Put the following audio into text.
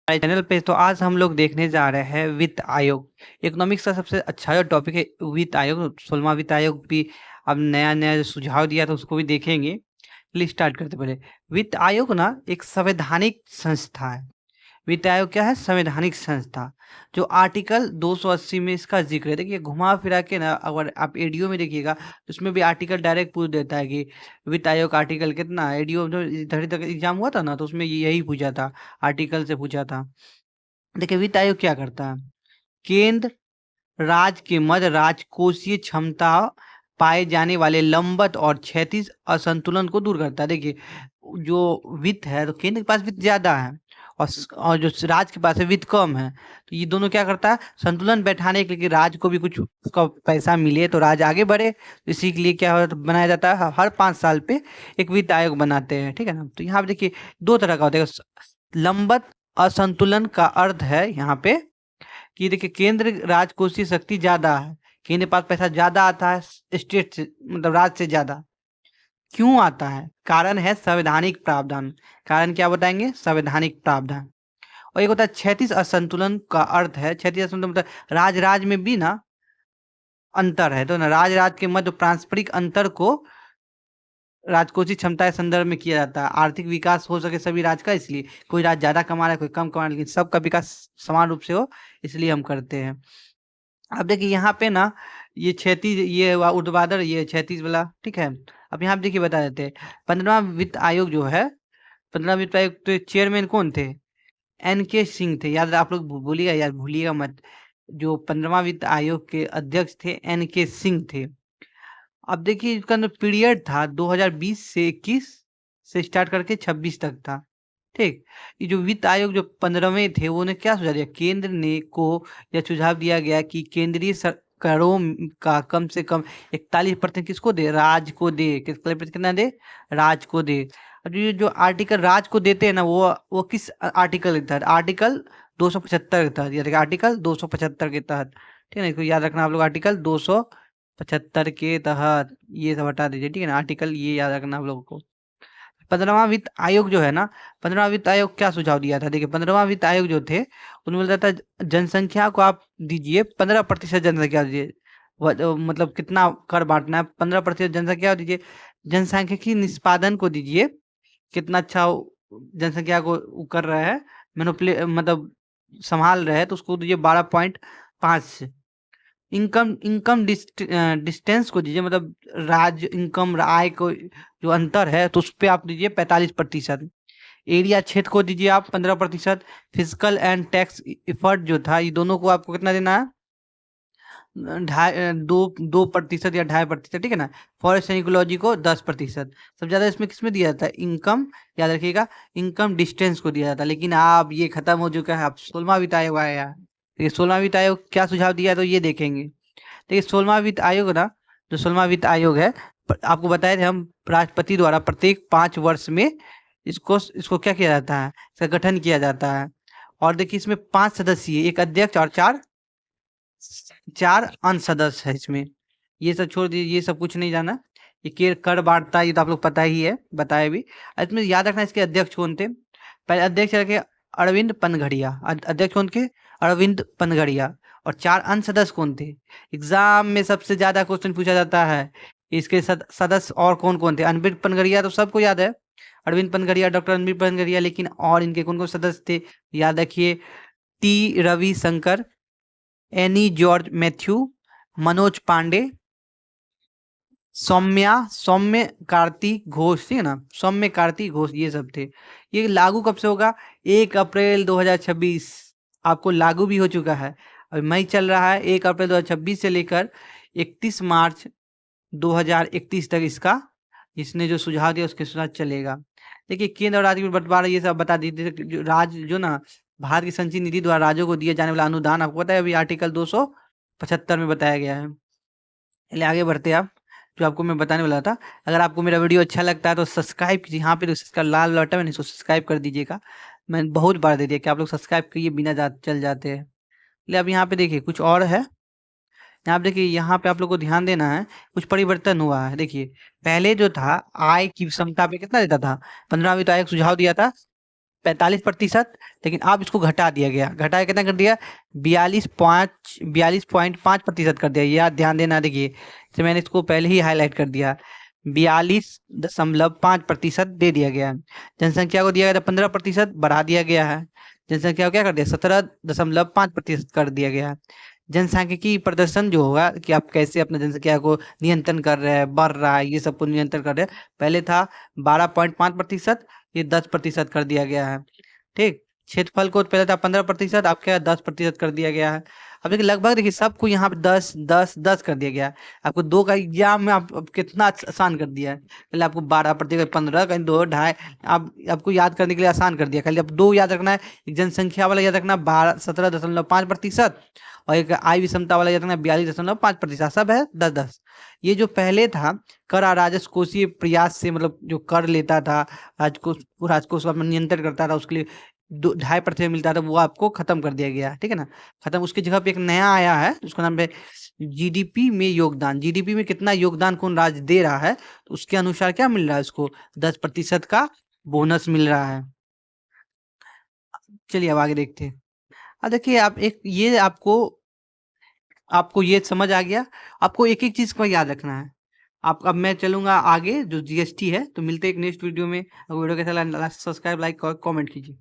हमारे चैनल पे। तो आज हम लोग देखने जा रहे हैं वित्त आयोग। इकोनॉमिक्स का सबसे अच्छा जो टॉपिक है वित्त आयोग, 16वां वित्त आयोग भी अब नया नया जो सुझाव दिया था उसको भी देखेंगे। चलिए स्टार्ट करते पहले। वित्त आयोग ना एक संवैधानिक संस्था है। वित्त आयोग क्या है? संवैधानिक संस्था। जो आर्टिकल 280 में इसका जिक्र है। देखिए घुमा फिरा के ना, अगर आप एडीओ में देखिएगा तो उसमें भी आर्टिकल डायरेक्ट पूछ देता है कि वित्त आयोग आर्टिकल कितना। एडीओ जो इधर तक एग्जाम हुआ था ना तो उसमें यही पूछा था, आर्टिकल से पूछा था। देखिए वित्त आयोग क्या करता है? केंद्र राज्य के मध्य राजकोषीय क्षमता पाए जाने वाले लंबत और क्षैतिज असंतुलन को दूर करता है। देखिए जो वित्त है तो केंद्र के पास वित्त ज्यादा है और जो राज्य के पास है वित्त कम है, तो ये दोनों क्या करता है? संतुलन बैठाने के लिए कि राज्य को भी कुछ उसका पैसा मिले तो राज्य आगे बढ़े। इसी के लिए क्या बनाया जाता है? हर 5 साल पे एक वित्त आयोग बनाते हैं, ठीक है ना। तो यहाँ पे देखिए दो तरह का होता है। लंबत असंतुलन का अर्थ है यहाँ पे कि देखिए केंद्र राजकोषीय शक्ति ज्यादा है, केंद्र के पास पैसा ज्यादा आता है स्टेट से, मतलब राज्य से ज्यादा। क्यों आता है? कारण है संवैधानिक प्रावधान। कारण क्या बताएंगे? संवैधानिक प्रावधान। और एक होता है क्षैतिज असंतुलन का अर्थ है, क्षैतिज असंतुलन मतलब राज में भी ना अंतर है, तो ना राज के मध्य पारस्परिक अंतर को राजकोषीय क्षमता के संदर्भ में किया जाता है। आर्थिक विकास हो सके सभी राज्य का, इसलिए कोई राज्य ज्यादा कमा रहा है कोई कम कमा रहा है, लेकिन सबका विकास समान रूप से हो, इसलिए हम करते हैं। अब देखिए यहाँ पे ना ये क्षैतिज, ये ऊर्ध्वाधर, ये क्षैतिज वाला, ठीक है। अब यहाँ पे देखिए बता देते हैं 15वां वित्त आयोग जो है, 15वां वित्त आयोग के चेयरमैन कौन थे? एन के सिंह थे। याद आप लोग भूलिएगा, याद भूलिएगा मत। जो 15वां वित्त आयोग के अध्यक्ष थे एन के सिंह थे। अब देखिए इसका जो पीरियड था 2020 से 21 से स्टार्ट करके 26 तक था, ठीक। ये जो वित्त आयोग जो 15वें थे वो ने क्या सुझाव दिया? केंद्र ने को यह सुझाव दिया गया कि केंद्रीय करों का कम से कम 41% किसको दे? राज्य को दे। कितना दे? राज्य को दे। अब ये जो आर्टिकल राज्य को देते हैं ना, वो किस आर्टिकल के तहत? आर्टिकल 275 के तहत। याद आर्टिकल 275 के तहत, ठीक है ना। इसको याद रखना आप लोग, आर्टिकल 275 के तहत। ये सब हटा दीजिए, ठीक है ना। आर्टिकल ये याद रखना आप लोगों को। 15वां वित्त आयोग जो है ना, 15वां वित्त आयोग क्या सुझाव दिया था? देखिए 15वां वित्त आयोग जो थे उन्होंने बोला था जनसंख्या को आप दीजिए 15% जनसंख्या दीजिए। मतलब कितना कर बांटना है? 15% जनसंख्या दीजिए। जनसांख्यिकी निष्पादन को दीजिए, कितना अच्छा जनसंख्या को कर रहा है, मैनिपुलेट मतलब संभाल रहे हैं, तो उसको दीजिए 12.5 से। इनकम इनकम डिस्टेंस को दीजिए, मतलब राज्य इनकम आय को जो अंतर है तो उस पर आप दीजिए 45%। एरिया क्षेत्र को दीजिए आप 15%। फिजिकल एंड टैक्स इफर्ट जो था, ये दोनों को आपको कितना देना है? 2% या 2.5%, ठीक है ना। फॉरेस्ट एंड इकोलॉजी को 10%। सबसे ज्यादा इसमें किसमें दिया जाता है? इनकम, याद रखिएगा, इनकम डिस्टेंस को दिया जाता है। लेकिन अब ये खत्म हो चुका है, अब 16वां वित्त आयोग आया है। देखिए 16वां वित्त आयोग क्या सुझाव दिया है तो ये देखेंगे। देखिए 16वां वित्त आयोग ना, जो 16वां वित्त आयोग है, आपको बताए थे हम, राष्ट्रपति द्वारा प्रत्येक 5 वर्ष में इसको इसको क्या किया जाता है? इसका गठन किया जाता है। और देखिए इसमें 5 सदस्य, एक अध्यक्ष और चार चार अन्य सदस्य है इसमें। ये सब छोड़ दीजिए, ये सब कुछ नहीं जाना। ये कर बांटता, ये तो आप लोग पता ही है, बताया भी। इसमें याद रखना इसके अध्यक्ष कौन थे। पहले अध्यक्ष रखे अरविंद पनघड़िया, अध्यक्ष कौन के? अरविंद पनघड़िया। और 4 अन्य सदस्य कौन थे? एग्जाम में सबसे ज्यादा क्वेश्चन पूछा जाता है। इसके सदस्य और कौन कौन थे? अरविंद पनघड़िया तो सबको याद है, अरविंद पनघड़िया, डॉक्टर अरविंद पनघड़िया। लेकिन और इनके कौन कौन सदस्य थे? याद रखिए, टी रविशंकर, एनी जॉर्ज मैथ्यू, मनोज पांडे, सौम्य कार्तिक घोष, ठीक है ना, सौम्य कार्तिक घोष, ये सब थे। ये लागू कब से होगा? 1 अप्रैल 2026। आपको लागू भी हो चुका है, अभी मई चल रहा है। 1 अप्रैल 2026 से लेकर 31 मार्च 2031 तक इसका, इसने जो सुझाव दिया उसके साथ चलेगा। देखिए केंद्र और राज्य में बंटवारा ये सब बता दीजिए। जो राज्य जो ना भारत की संचित निधि द्वारा राज्यों को दिए जाने वाला अनुदान आपको पता है, अभी आर्टिकल 275 में बताया गया है। चलिए आगे बढ़ते हैं। आप जो आपको मैं बताने वाला था, अगर आपको मेरा वीडियो अच्छा लगता है तो सब्सक्राइब कीजिए। यहाँ पे तो इसका लाल बटन है, इसको सब्सक्राइब कर दीजिएगा। मैंने बहुत बार दे दिया कि आप लोग सब्सक्राइब करिए, बिना चल जाते हैं। चलिए अब यहाँ पे देखिए कुछ और है। यहाँ पे देखिए, यहाँ पे आप लोग को ध्यान देना है, कुछ परिवर्तन हुआ है। देखिए पहले जो था आय की क्षमता पे कितना देता था? 15वां वित्त आयोग सुझाव दिया था 45%, लेकिन अब इसको घटा दिया गया। घटा के कितना कर दिया? 42.5% कर दिया। ये यार ध्यान देना, देखिए तो मैंने इसको पहले ही हाईलाइट कर दिया। 42.5% दे दिया गया है। जनसंख्या को दिया गया था 15%, बढ़ा दिया गया है। जनसंख्या को क्या कर दिया? 17.5% कर दिया गया है। जनसांख्यिकी प्रदर्शन जो होगा कि आप कैसे अपने जनसंख्या को नियंत्रण कर रहे हैं, बढ़ रहा है, ये सब को नियंत्रण कर रहे हैं। पहले था 12.5%, ये 10% कर दिया गया है। ठीक। क्षेत्रफल को पहले था 15%, अब क्या 10% कर दिया गया है। अब देखिए लगभग देखिए सबको यहाँ पे 10 10 10 कर दिया गया है। आपको दो का एग्जाम में आप कितना आसान कर दिया है। पहले आपको 12%, 15, कहीं 2 2.5, आप आपको याद करने के लिए आसान कर दिया। खाली आप दो याद रखना है। एक जनसंख्या वाला याद रखना 17.5%, और एक आय विषमता वाला याद रखना 42.5%। सब है 10 10। ये जो पहले था कर राजस्व कोषीय प्रयास से, मतलब जो कर लेता था राजकोष, राजकोष को अपना नियंत्रण करता था, उसके लिए 2.5% मिलता था, वो आपको खत्म कर दिया गया। ठीक है ना? खत्म। उसकी जगह पे एक नया आया है, उसका नाम है जीडीपी में योगदान। जीडीपी में कितना योगदान कौन राज्य दे रहा है, तो उसके अनुसार क्या मिल रहा है उसको? 10% का बोनस मिल रहा है। चलिए अब आगे देखते हैं। अब देखिए आप एक ये आपको आपको ये समझ आ गया। आपको एक एक चीज को याद रखना है। आप अब मैं चलूंगा आगे जो जीएसटी है। तो मिलते हैं एक नेक्स्ट वीडियो में। अगर वीडियो कैसा लगा सब्सक्राइब, लाइक और कमेंट कीजिए।